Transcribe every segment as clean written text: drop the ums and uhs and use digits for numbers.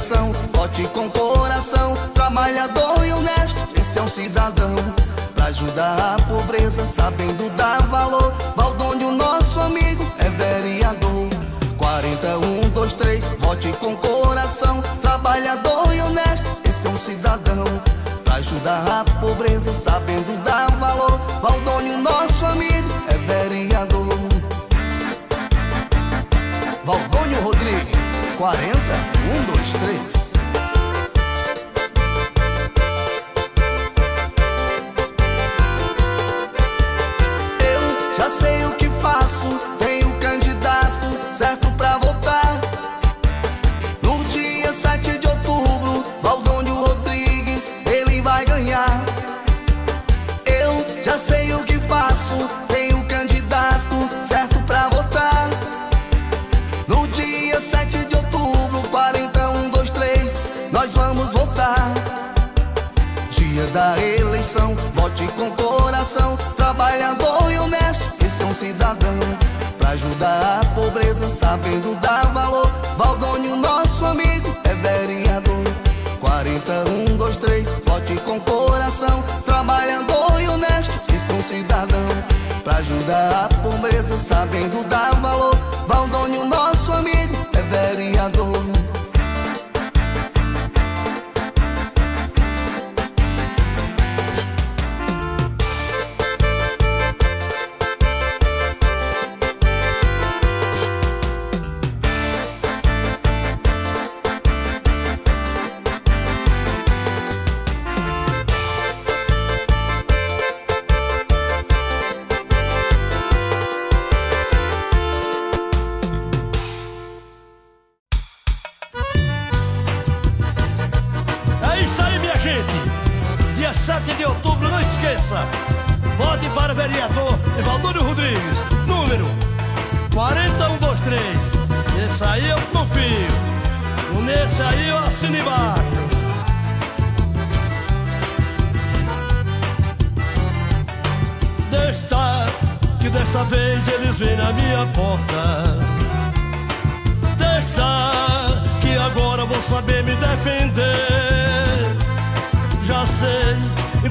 eleição, vote com coração, trabalhador e honesto, esse é um cidadão. Pra ajudar a pobreza, sabendo dar valor, Valdônio, nosso amigo, é vereador. 4123, vote com coração, trabalhador e honesto, esse é um cidadão. Pra ajudar a pobreza, sabendo dar valor, Valdônio, nosso amigo, é vereador. Valdônio Rodrigues, 4123. Eu já sei o que faço, tenho candidato certo pra votar. No dia 7 de outubro, Valdônio Rodrigues, ele vai ganhar. Eu já sei o que faço, tenho candidato certo pra votar. No dia 7 de outubro, 4123, nós vamos votar. Dia da eleição, vote com coração, trabalhador e honesto, esse é um cidadão. Pra ajudar a pobreza, sabendo dar valor, Valdônio, nosso amigo, é vereador. 4123, vote com coração, trabalhador e honesto, esse é um cidadão. Pra ajudar a pobreza, sabendo dar valor, Valdônio, nosso amigo, é vereador. Dia 7 de outubro, não esqueça, vote para vereador Valdônio Rodrigues, número 4123. Esse aí eu confio, nesse aí eu assino embaixo. Que desta vez eles vêm na minha porta. Que agora vou saber me defender. Já sei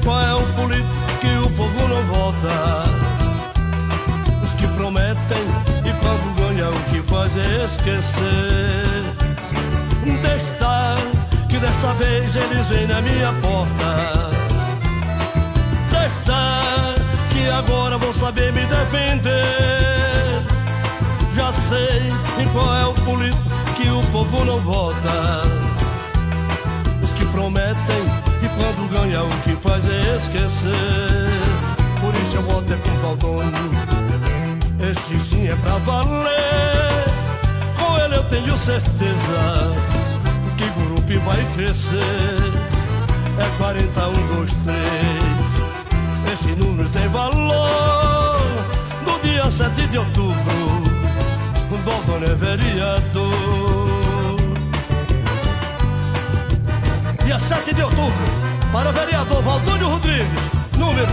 qual é o político que o povo não vota. Os que prometem e quando ganham o que faz é esquecer. Que desta vez eles vêm na minha porta. Que agora vou saber me defender. Já sei qual é o político que o povo não vota. Os que prometem e quando ganha o que faz é esquecer. Por isso eu voto é com Valdônio, esse sim é pra valer. Com ele eu tenho certeza que o grupo vai crescer. É 4123, esse número tem valor. No dia 7 de outubro, o Valdônio é vereador. Dia 7 de outubro, para o vereador Valdônio Rodrigues, número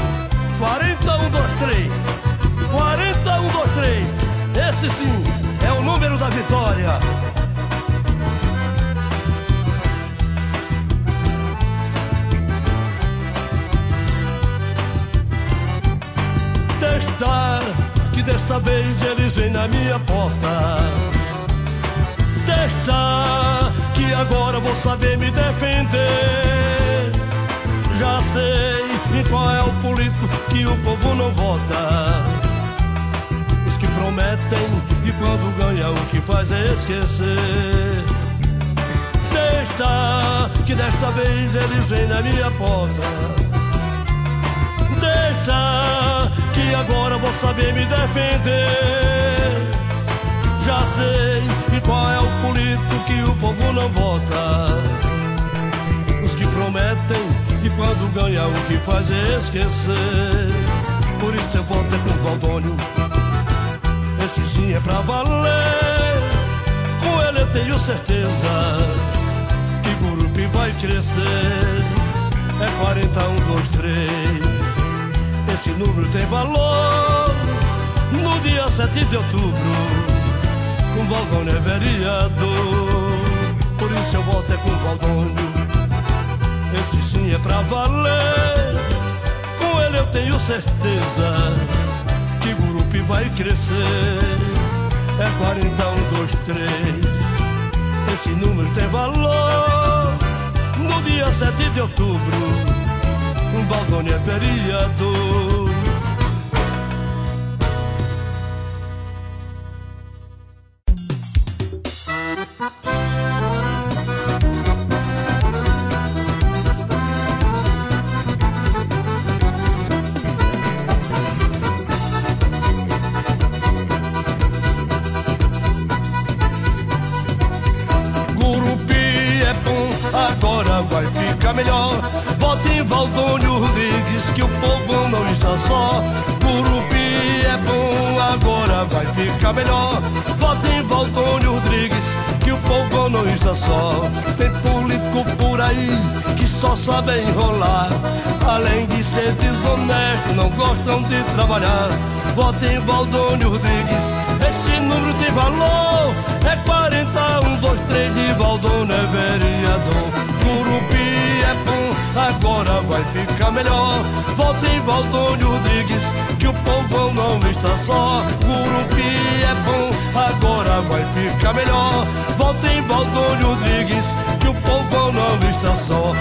4123. 4123, esse sim é o número da vitória. Que desta vez eles vêm na minha porta. Que agora vou saber me defender. Já sei qual é o político que o povo não vota. Os que prometem e quando ganham o que faz é esquecer. Que desta vez eles vêm na minha porta. Que agora vou saber me defender. Já sei qual é o político que o povo não vota. Os que prometem e quando ganham o que faz é esquecer. Por isso eu voto é com Valdônio, esse sim é pra valer. Com ele eu tenho certeza que o grupo vai crescer. É 4123, esse número tem valor. No dia 7 de outubro, o Valdônio é vereador. Por por isso eu voto é com Valdônio. Esse sim é pra valer, com ele eu tenho certeza que Gurupi vai crescer. É 41, 2, 3, esse número tem valor. No dia 7 de outubro, Valdônio é vereador. Agora vai ficar melhor. Vote em Valdônio Rodrigues, que o povo não está só. Gurupi é bom, agora vai ficar melhor. Vote em Valdônio Rodrigues, que o povo não está só. Tem político por aí que só sabe enrolar, além de ser desonesto, não gostam de trabalhar. Vote em Valdônio Rodrigues, esse número tem valor. É 41, 2, 3 e Valdônio é vereador. Gurupi é bom, agora vai ficar melhor. Vote em Valdônio Rodrigues, que o povo não está só. Gurupi é bom, agora vai ficar melhor. Vote em Valdônio Rodrigues, que o povo não está só.